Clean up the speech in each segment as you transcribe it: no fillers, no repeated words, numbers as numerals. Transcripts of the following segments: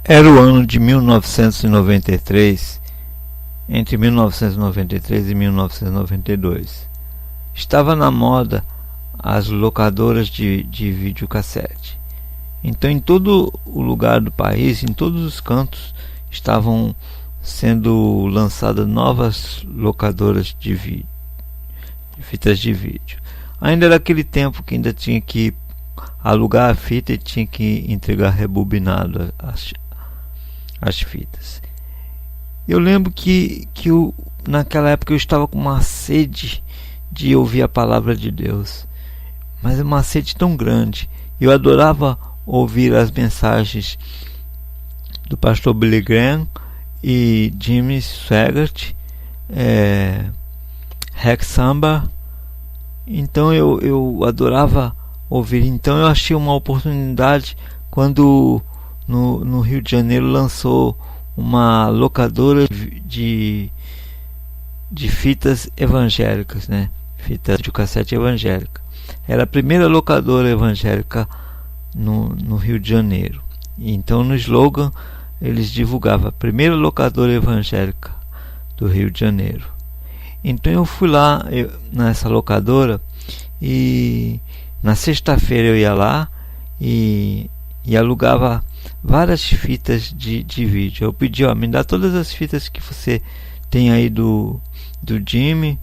Era o ano de 1993, entre 1993 e 1992. Estava na moda as locadoras de videocassete. Então, em todo o lugar do país, em todos os cantos, estavam sendo lançadas novas locadoras de vídeo, de fitas de vídeo. Ainda era aquele tempo que ainda tinha que alugar a fita e tinha que entregar rebobinado as fitas. Eu lembro que naquela época eu estava com uma sede de ouvir a palavra de Deus, mas uma sede tão grande. Eu adorava ouvir as mensagens do pastor Billy Graham e Jimmy Swaggart, Rex Samba. Então eu adorava ouvir. Então eu achei uma oportunidade quando no Rio de Janeiro lançou uma locadora de fitas evangélicas, né? Fitas de cassete evangélica. Era a primeira locadora evangélica no Rio de Janeiro. Então no slogan eles divulgavam a primeira locadora evangélica do Rio de Janeiro. Então eu fui lá nessa locadora e na sexta-feira eu ia lá e alugava várias fitas de vídeo. Eu pedi, me dá todas as fitas que você tem aí do Jimmy,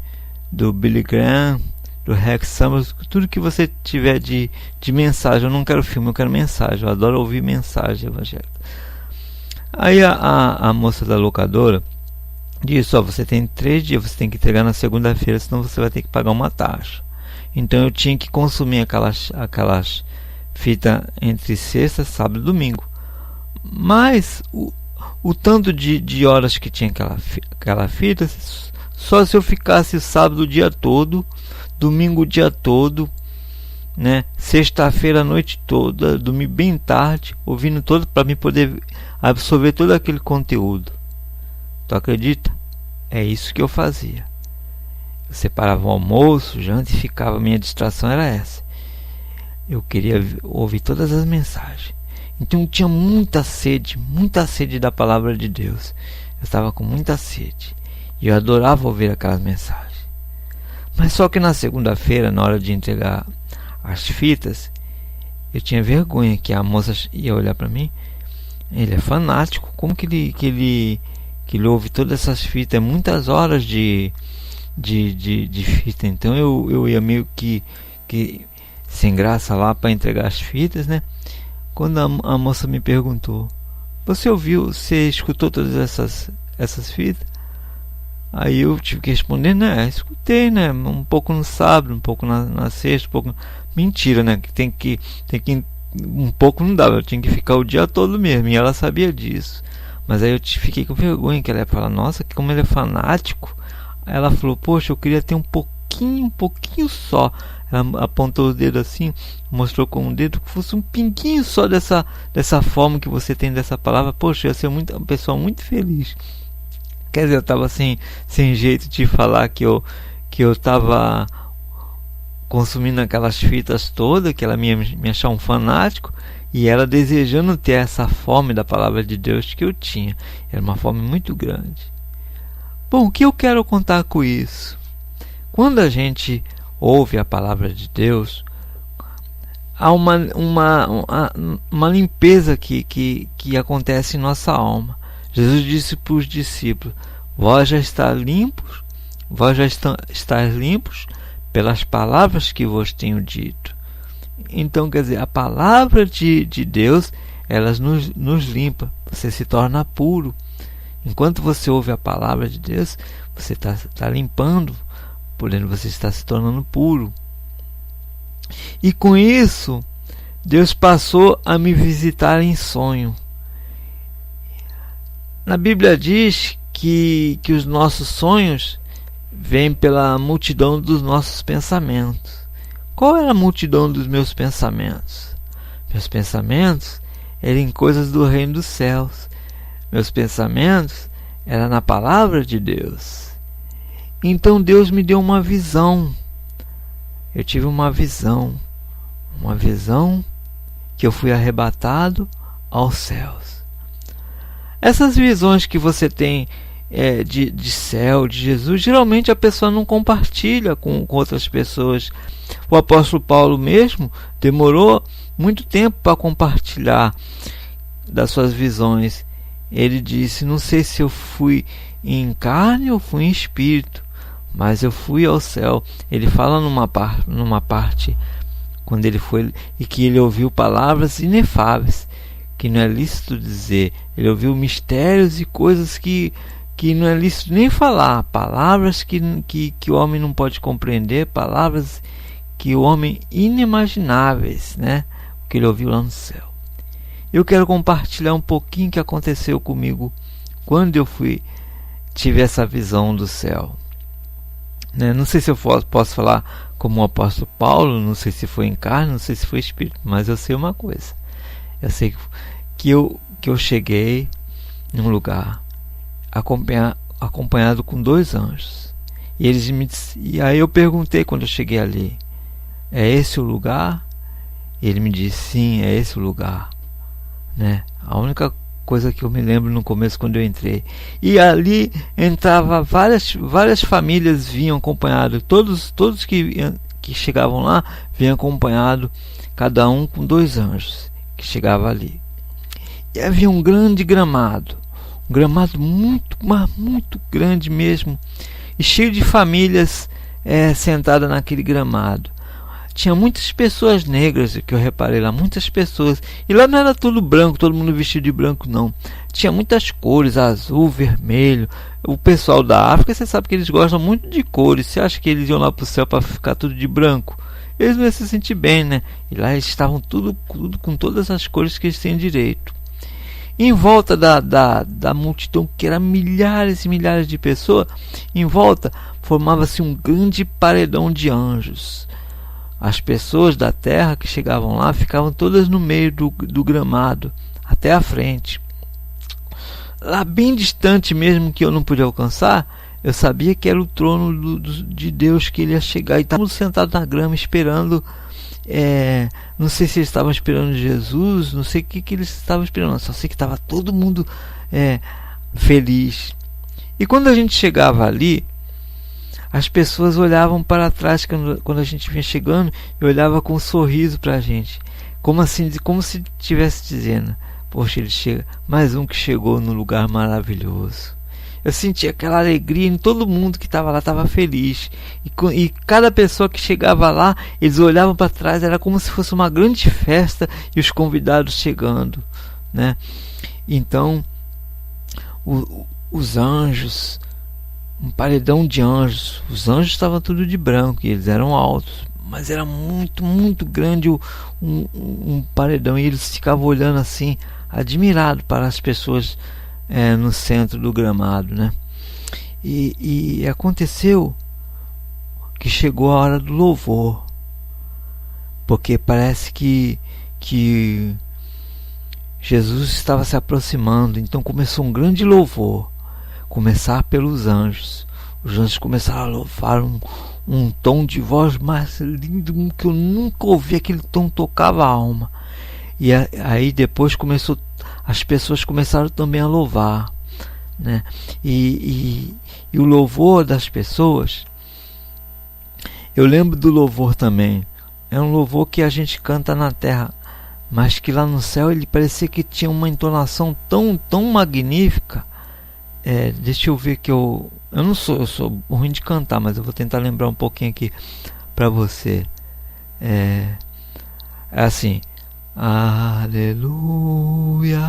do Billy Graham, do Rex Summers, tudo que você tiver de mensagem. Eu não quero filme, eu quero mensagem. Eu adoro ouvir mensagem evangélica. Aí a moça da locadora disse: você tem 3 dias, você tem que entregar na segunda-feira, senão você vai ter que pagar uma taxa. Então eu tinha que consumir aquelas fitas entre sexta, sábado e domingo. Mas o tanto de horas que tinha aquela fita, só se eu ficasse sábado o dia todo, domingo o dia todo, né? Sexta-feira a noite toda, dormir bem tarde, ouvindo todo, para mim poder absorver todo aquele conteúdo. Tu acredita? É isso que eu fazia. Eu separava o almoço, janta e ficava. Minha distração era essa. Eu queria ouvir todas as mensagens. Então eu tinha muita sede da palavra de Deus. Eu estava com muita sede e eu adorava ouvir aquelas mensagens. Mas só que na segunda-feira, na hora de entregar as fitas, eu tinha vergonha que a moça ia olhar para mim. Ele é fanático, como que ele ouve todas essas fitas? É muitas horas de fita. Então eu ia meio que sem graça lá para entregar as fitas, né? Quando a moça me perguntou: você escutou todas essas fitas? Aí eu tive que responder: né, escutei, né, um pouco no sábado, um pouco na sexta, um pouco... Mentira, né, que tem que um pouco não dava, eu tinha que ficar o dia todo mesmo, e ela sabia disso. Mas aí eu fiquei com vergonha, que ela ia falar: nossa, como ele é fanático. Aí ela falou: poxa, eu queria ter um pouquinho só. Ela apontou o dedo assim, mostrou com um dedo, que fosse um pinguinho só dessa forma que você tem dessa palavra. Poxa, eu ia ser uma pessoa muito feliz. Quer dizer, eu estava sem jeito de falar que eu estava consumindo aquelas fitas todas, que ela me achar um fanático, e ela desejando ter essa fome da palavra de Deus que eu tinha. Era uma fome muito grande. Bom, o que eu quero contar com isso? Quando a gente ouve a palavra de Deus, há uma limpeza que acontece em nossa alma. Jesus disse para os discípulos: vós já estáis limpos pelas palavras que vos tenho dito. Então, quer dizer, a palavra de Deus, elas nos limpa. Você se torna puro. Enquanto você ouve a palavra de Deus, você está limpando, porém você está se tornando puro. E com isso, Deus passou a me visitar em sonho. Na Bíblia diz que os nossos sonhos vêm pela multidão dos nossos pensamentos. Qual era a multidão dos meus pensamentos? Meus pensamentos eram em coisas do reino dos céus. Meus pensamentos eram na palavra de Deus. Então Deus me deu uma visão. Eu tive uma visão que eu fui arrebatado aos céus. Essas visões que você tem de céu, de Jesus, geralmente a pessoa não compartilha com outras pessoas. O apóstolo Paulo mesmo demorou muito tempo para compartilhar das suas visões. Ele disse: não sei se eu fui em carne ou fui em espírito, mas eu fui ao céu. Ele fala numa parte quando ele foi e que ele ouviu palavras inefáveis, que não é lícito dizer. Ele ouviu mistérios e coisas que não é lícito nem falar, palavras que o homem não pode compreender, palavras que o homem inimagináveis, né? O que ele ouviu lá no céu. Eu quero compartilhar um pouquinho que aconteceu comigo quando eu tive essa visão do céu, né? Não sei se eu posso falar como o apóstolo Paulo, não sei se foi em carne, não sei se foi espírito, mas eu sei uma coisa. Eu sei que eu cheguei num lugar acompanhado com 2 anjos. E aí eu perguntei quando eu cheguei ali: é esse o lugar? E ele me disse: sim, é esse o lugar, né? A única coisa que eu me lembro no começo, quando eu entrei. E ali entrava várias famílias, vinham acompanhado. Todos que chegavam lá vinham acompanhado, cada um com 2 anjos que chegava ali. E havia um grande gramado, muito, mas muito grande mesmo, e cheio de famílias sentadas naquele gramado. Tinha muitas pessoas negras, que eu reparei lá, muitas pessoas. E lá não era tudo branco, todo mundo vestido de branco, não. Tinha muitas cores, azul, vermelho. O pessoal da África, você sabe que eles gostam muito de cores. Você acha que eles iam lá para o céu para ficar tudo de branco? Eles não iam se sentir bem, né? E lá eles estavam tudo com todas as cores que eles têm direito. Em volta da multidão, que era milhares e milhares de pessoas, em volta formava-se um grande paredão de anjos. As pessoas da terra que chegavam lá ficavam todas no meio do gramado, até a frente. Lá bem distante mesmo, que eu não podia alcançar, eu sabia que era o trono de Deus, que ele ia chegar. E estávamos sentados na grama esperando. Não sei se eles estavam esperando Jesus, não sei o que eles estavam esperando, só sei que estava todo mundo feliz. E quando a gente chegava ali, as pessoas olhavam para trás quando a gente vinha chegando, e olhava com um sorriso para a gente, como assim, como se estivesse dizendo: poxa, ele chega, mais um que chegou no lugar maravilhoso. Eu senti aquela alegria em todo mundo que estava lá, estava feliz. E cada pessoa que chegava lá, eles olhavam para trás, era como se fosse uma grande festa e os convidados chegando, né? Então, os anjos, um paredão de anjos. Os anjos estavam tudo de branco e eles eram altos, mas era muito, muito grande um paredão. E eles ficavam olhando assim, admirados para as pessoas no centro do gramado, né? E aconteceu que chegou a hora do louvor, porque parece que Jesus estava se aproximando. Então começou um grande louvor, começar pelos anjos. Os anjos começaram a louvar um tom de voz mais lindo que eu nunca ouvi. Aquele tom tocava a alma. E aí depois as pessoas começaram também a louvar, né? E o louvor das pessoas, eu lembro do louvor também. É um louvor que a gente canta na terra, mas que lá no céu ele parecia que tinha uma entonação tão magnífica. Deixa eu ver, que eu sou ruim de cantar, mas eu vou tentar lembrar um pouquinho aqui para você. É assim: aleluia,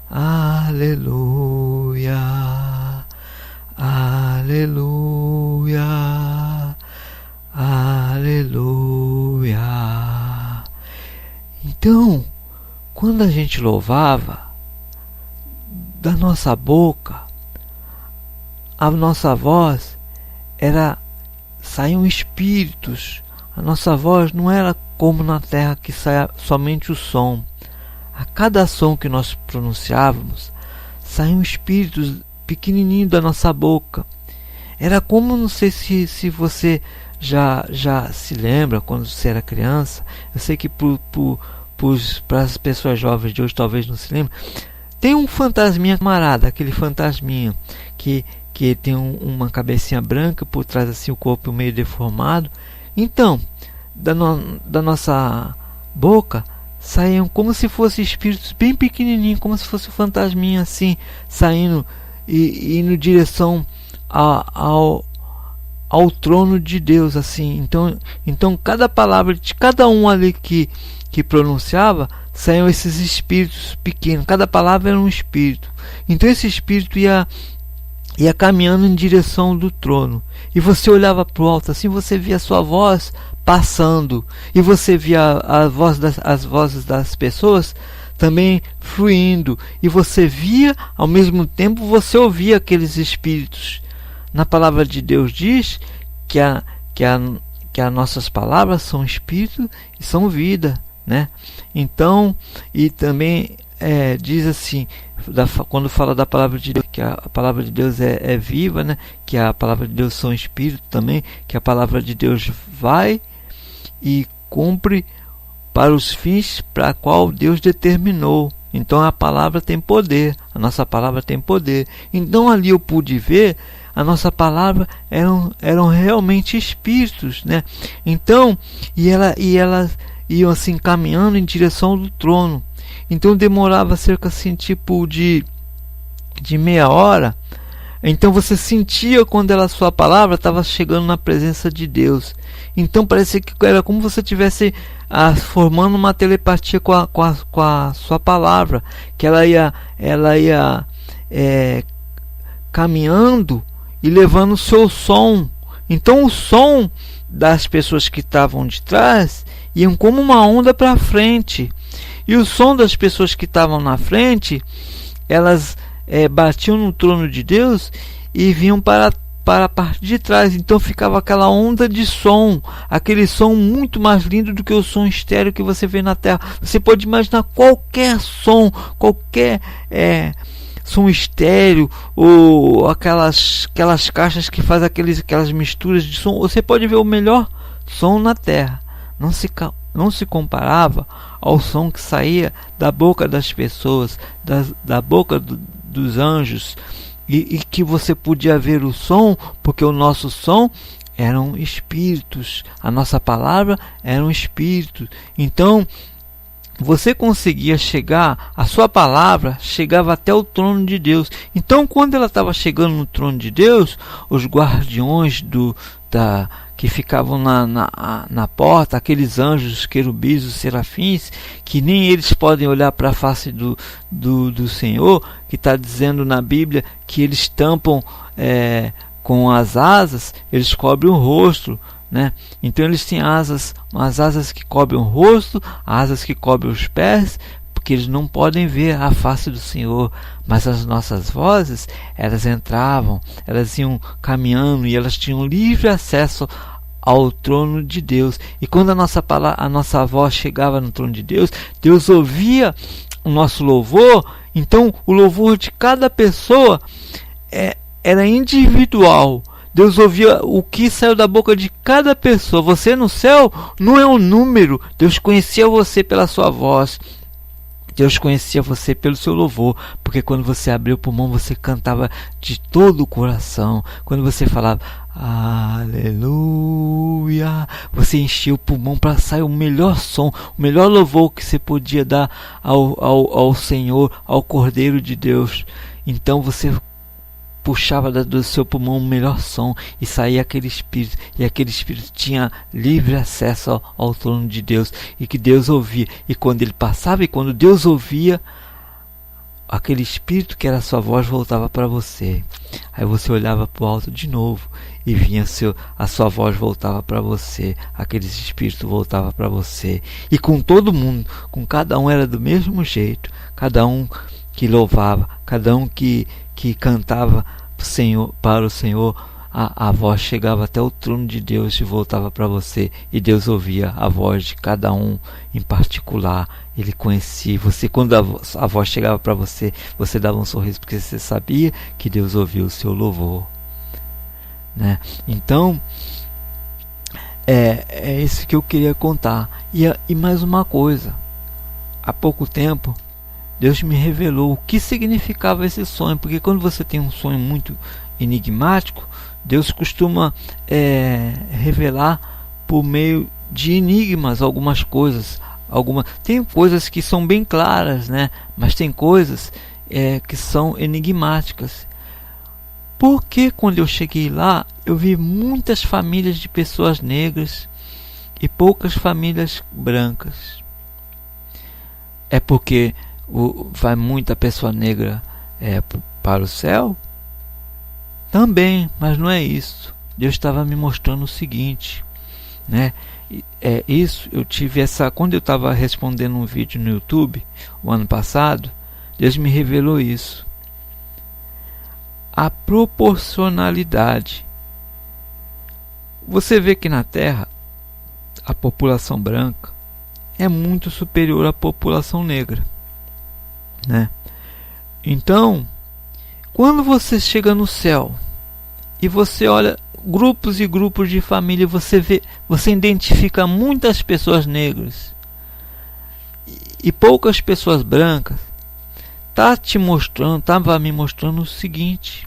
aleluia, aleluia, aleluia. Então, quando a gente louvava, da nossa boca, a nossa voz saíam espíritos. A nossa voz não era como na terra, que saia somente o som. A cada som que nós pronunciávamos, saíam espíritos pequenininhos da nossa boca. Era como, não sei se você já se lembra quando você era criança. Eu sei que para as pessoas jovens de hoje talvez não se lembrem. tem um fantasminha camarada, aquele fantasminha que tem uma cabecinha branca, por trás assim o corpo meio deformado. Então, da nossa boca saíam como se fossem espíritos bem pequenininhos, como se fosse um fantasminha assim, saindo e indo em direção ao trono de Deus, assim. Então cada palavra de cada um ali que pronunciava, saíam esses espíritos pequenos. Cada palavra era um espírito. Então esse espírito ia caminhando em direção do trono. E você olhava para o alto assim, você via a sua voz passando. E você via as vozes das pessoas também fluindo. E você via, ao mesmo tempo, você ouvia aqueles espíritos. Na palavra de Deus diz que as nossas palavras são espírito e são vida, né? Então, e também diz assim, quando fala da palavra de Deus, que a palavra de Deus é viva, né? Que a palavra de Deus são espírito também, que a palavra de Deus vai e cumpre para os fins para qual Deus determinou. Então a palavra tem poder, a nossa palavra tem poder. Então ali eu pude ver, a nossa palavra eram realmente espíritos, né? Então, e elas iam assim caminhando em direção do trono. Então demorava cerca assim tipo de meia hora. Então você sentia quando a sua palavra estava chegando na presença de Deus. Então parecia que era como se você estivesse formando uma telepatia com a sua palavra, que ela ia caminhando e levando o seu som. Então o som das pessoas que estavam de trás iam como uma onda para frente. E o som das pessoas que estavam na frente, elas batiam no trono de Deus e vinham para a parte de trás. Então ficava aquela onda de som, aquele som muito mais lindo do que o som estéreo que você vê na Terra. Você pode imaginar qualquer som, qualquer som estéreo, ou aquelas caixas que fazem aquelas misturas de som. Você pode ver o melhor som na Terra. Não se comparava ao som que saía da boca das pessoas, da boca dos anjos, e que você podia ver o som, porque o nosso som eram espíritos, a nossa palavra era um espírito. Então você conseguia chegar, a sua palavra chegava até o trono de Deus. Então quando ela estava chegando no trono de Deus, os guardiões que ficavam na porta, aqueles anjos, querubins, os serafins, que nem eles podem olhar para a face do Senhor, que está dizendo na Bíblia que eles tampam com as asas, eles cobrem o rosto, né? Então eles têm umas asas que cobrem o rosto, asas que cobrem os pés, porque eles não podem ver a face do Senhor. Mas as nossas vozes, elas entravam, elas iam caminhando e elas tinham livre acesso ao trono de Deus. E quando a nossa voz chegava no trono de Deus, Deus ouvia o nosso louvor. Então o louvor de cada pessoa era individual. Deus ouvia o que saiu da boca de cada pessoa. Você no céu não é um número. Deus conhecia você pela sua voz. Deus conhecia você pelo seu louvor, porque quando você abria o pulmão, você cantava de todo o coração. Quando você falava aleluia, você enchia o pulmão para sair o melhor som, o melhor louvor que você podia dar ao Senhor, ao Cordeiro de Deus. Então você puxava do seu pulmão o melhor som e saía aquele espírito, e aquele espírito tinha livre acesso ao trono de Deus, e que Deus ouvia. E quando ele passava, e quando Deus ouvia, aquele espírito que era a sua voz voltava para você. Aí você olhava para o alto de novo e vinha a sua voz voltava para você, aquele espírito voltava para você. E com todo mundo, com cada um era do mesmo jeito, cada um que louvava, cada um que cantava para o Senhor, a voz chegava até o trono de Deus e voltava para você, e Deus ouvia a voz de cada um em particular. Ele conhecia você. Quando a voz chegava para você, você dava um sorriso, porque você sabia que Deus ouvia o seu louvor, né? Então é isso que eu queria contar. E mais uma coisa: há pouco tempo Deus me revelou o que significava esse sonho, porque quando você tem um sonho muito enigmático, Deus costuma revelar por meio de enigmas algumas coisas. Tem coisas que são bem claras, né? Mas tem coisas que são enigmáticas. Porque quando eu cheguei lá, eu vi muitas famílias de pessoas negras e poucas famílias brancas. É porque vai muita pessoa negra para o céu? Também, mas não é isso. Deus estava me mostrando o seguinte, né? Isso eu tive quando eu estava respondendo um vídeo no YouTube o ano passado, Deus me revelou isso. A proporcionalidade. Você vê que na Terra a população branca é muito superior à população negra, né? Então, quando você chega no céu e você olha grupos e grupos de família, você identifica muitas pessoas negras e poucas pessoas brancas. Estava me mostrando o seguinte,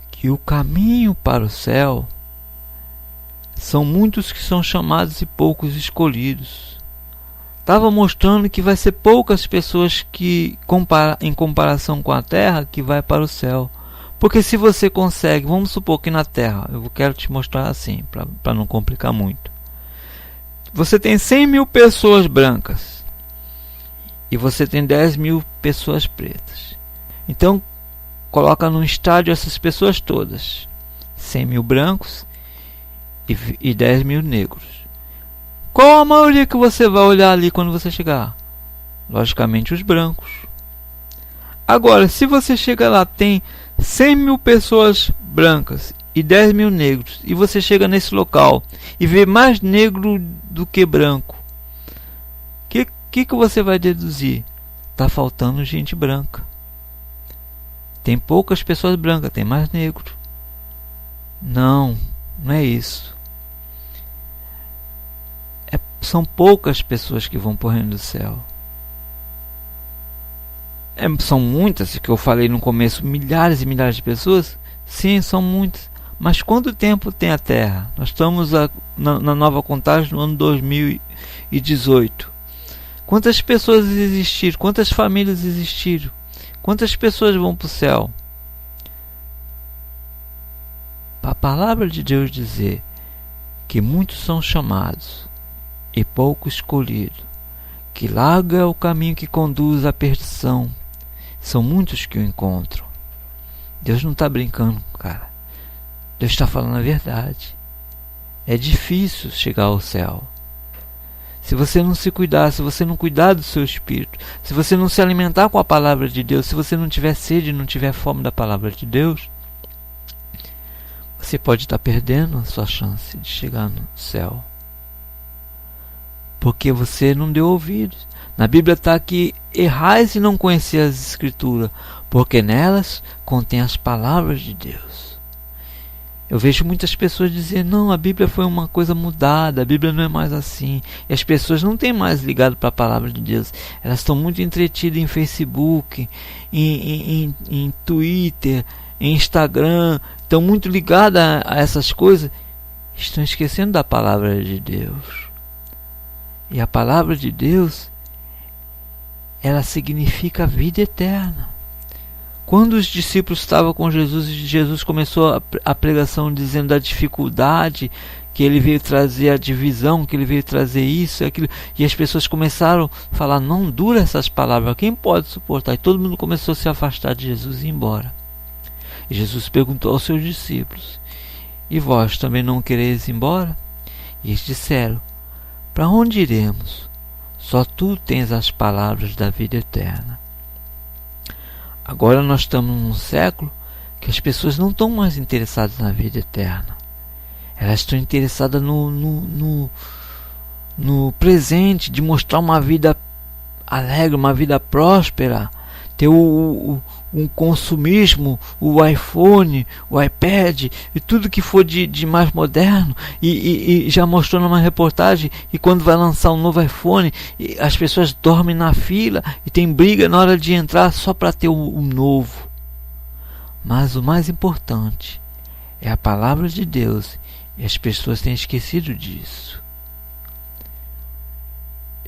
que o caminho para o céu são muitos que são chamados e poucos escolhidos. Estava mostrando que vai ser poucas pessoas que, em comparação com a terra, que vai para o céu. Porque se você consegue, vamos supor que na terra, eu quero te mostrar assim, para não complicar muito. Você tem 100 mil pessoas brancas e você tem 10 mil pessoas pretas. Então, coloca num estádio essas pessoas todas, 100 mil brancos e 10 mil negros. Qual a maioria que você vai olhar ali quando você chegar? Logicamente os brancos. Agora, se você chega lá, tem 100 mil pessoas brancas e 10 mil negros, e você chega nesse local e vê mais negro do que branco, o que você vai deduzir? Está faltando gente branca. Tem poucas pessoas brancas, tem mais negro. Não é isso. São poucas pessoas que vão para o reino do céu. São muitas, que eu falei no começo, milhares e milhares de pessoas. Sim, são muitas. Mas quanto tempo tem a Terra? Nós estamos na nova contagem no ano 2018. Quantas pessoas existiram? Quantas famílias existiram? Quantas pessoas vão para o céu? A palavra de Deus dizer que muitos são chamados e pouco escolhidos, que largo é o caminho que conduz à perdição, são muitos que o encontram. Deus não está brincando, cara. Deus está falando a verdade. É difícil chegar ao céu. Se você não se cuidar, se você não cuidar do seu espírito, se você não se alimentar com a palavra de Deus, se você não tiver sede, não tiver fome da palavra de Deus, você pode estar perdendo a sua chance de chegar no céu. Porque você não deu ouvidos. Na Bíblia está que errais e não conheceis as Escrituras, porque nelas contém as palavras de Deus. Eu vejo muitas pessoas dizendo, não, a Bíblia foi uma coisa mudada, a Bíblia não é mais assim. E as pessoas não têm mais ligado para a palavra de Deus. Elas estão muito entretidas em Facebook, em Twitter, em Instagram. Estão muito ligadas a essas coisas. Estão esquecendo da palavra de Deus. E a palavra de Deus, ela significa vida eterna. Quando os discípulos estavam com Jesus, Jesus começou a pregação dizendo da dificuldade, que ele veio trazer a divisão, que ele veio trazer isso e aquilo, e as pessoas começaram a falar, não dura essas palavras, quem pode suportar? E todo mundo começou a se afastar de Jesus e ir embora. E Jesus perguntou aos seus discípulos, e vós também não quereis ir embora? E eles disseram, para onde iremos? Só tu tens as palavras da vida eterna. Agora nós estamos num século que as pessoas não estão mais interessadas na vida eterna. Elas estão interessadas no presente, de mostrar uma vida alegre, uma vida próspera, ter um consumismo, o iPhone, o iPad e tudo que for de mais moderno, e já mostrou numa reportagem, e quando vai lançar um novo iPhone, as pessoas dormem na fila e tem briga na hora de entrar só para ter um novo. Mas o mais importante é a palavra de Deus, e as pessoas têm esquecido disso.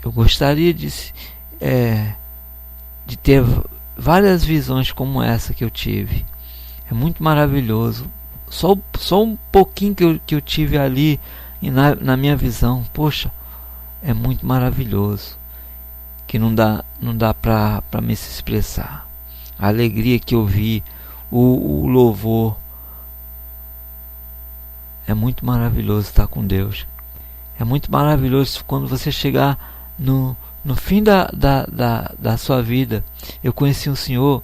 Eu gostaria de ter várias visões como essa que eu tive. É muito maravilhoso. Só um pouquinho que eu tive ali na minha visão. Poxa, é muito maravilhoso. Que não dá para me se expressar. A alegria que eu vi, o louvor. É muito maravilhoso estar com Deus. É muito maravilhoso quando você chegar no fim da sua vida. Eu conheci um senhor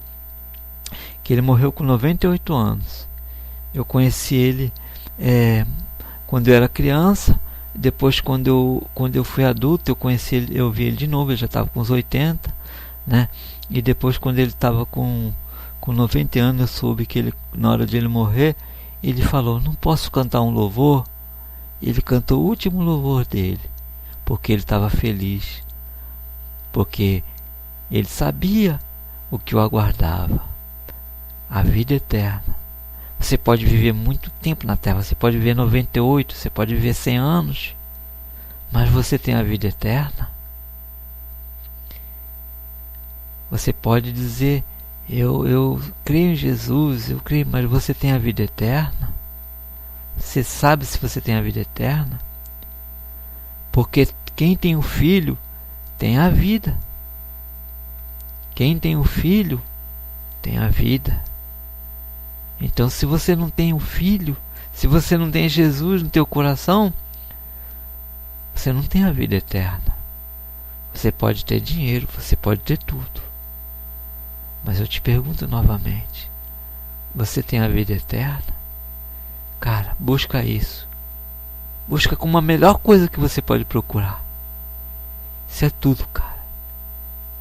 que ele morreu com 98 anos. Eu conheci ele quando eu era criança. Depois, quando eu fui adulto, eu conheci ele, eu vi ele de novo. Ele já estava com uns 80, né? E depois, quando ele estava com 90 anos, eu soube que ele, na hora de ele morrer, ele falou: não posso cantar um louvor. Ele cantou o último louvor dele, porque ele estava feliz, porque ele sabia o que o aguardava, a vida eterna. Você pode viver muito tempo na terra, você pode viver 98, você pode viver 100 anos, mas você tem a vida eterna. Você pode dizer: eu creio em Jesus, eu creio, mas você tem a vida eterna? Você sabe se você tem a vida eterna? Porque quem tem um filho tem a vida. Quem tem um filho tem a vida. Então, se você não tem um filho, se você não tem Jesus no teu coração, você não tem a vida eterna. Você pode ter dinheiro, você pode ter tudo, mas eu te pergunto novamente: você tem a vida eterna? Cara, busca isso. Busca como a melhor coisa que você pode procurar. Isso é tudo, cara.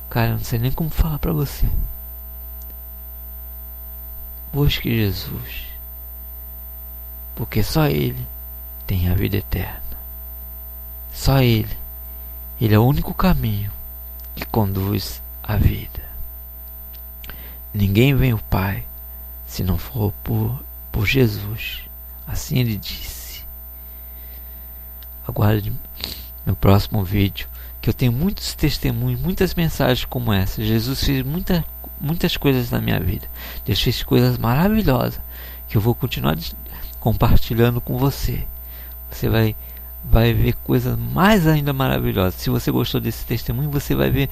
Cara, eu não sei nem como falar pra você. Busque Jesus, porque só Ele tem a vida eterna. Só Ele. Ele é o único caminho que conduz à vida. Ninguém vem ao Pai se não for por Jesus. Assim Ele disse. Aguarde no próximo vídeo, que eu tenho muitos testemunhos, muitas mensagens como essa. Jesus fez muitas coisas na minha vida. Deus fez coisas maravilhosas que eu vou continuar compartilhando com você. Você vai ver coisas mais ainda maravilhosas. Se você gostou desse testemunho, você vai ver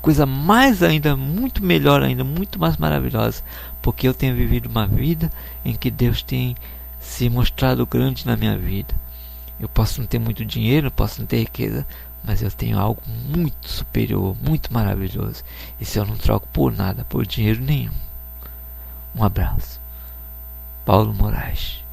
coisa mais ainda, muito melhor ainda, muito mais maravilhosa, porque eu tenho vivido uma vida em que Deus tem se mostrado grande na minha vida. Eu posso não ter muito dinheiro, posso não ter riqueza, mas eu tenho algo muito superior, muito maravilhoso. Isso eu não troco por nada, por dinheiro nenhum. Um abraço. Paulo Moraes.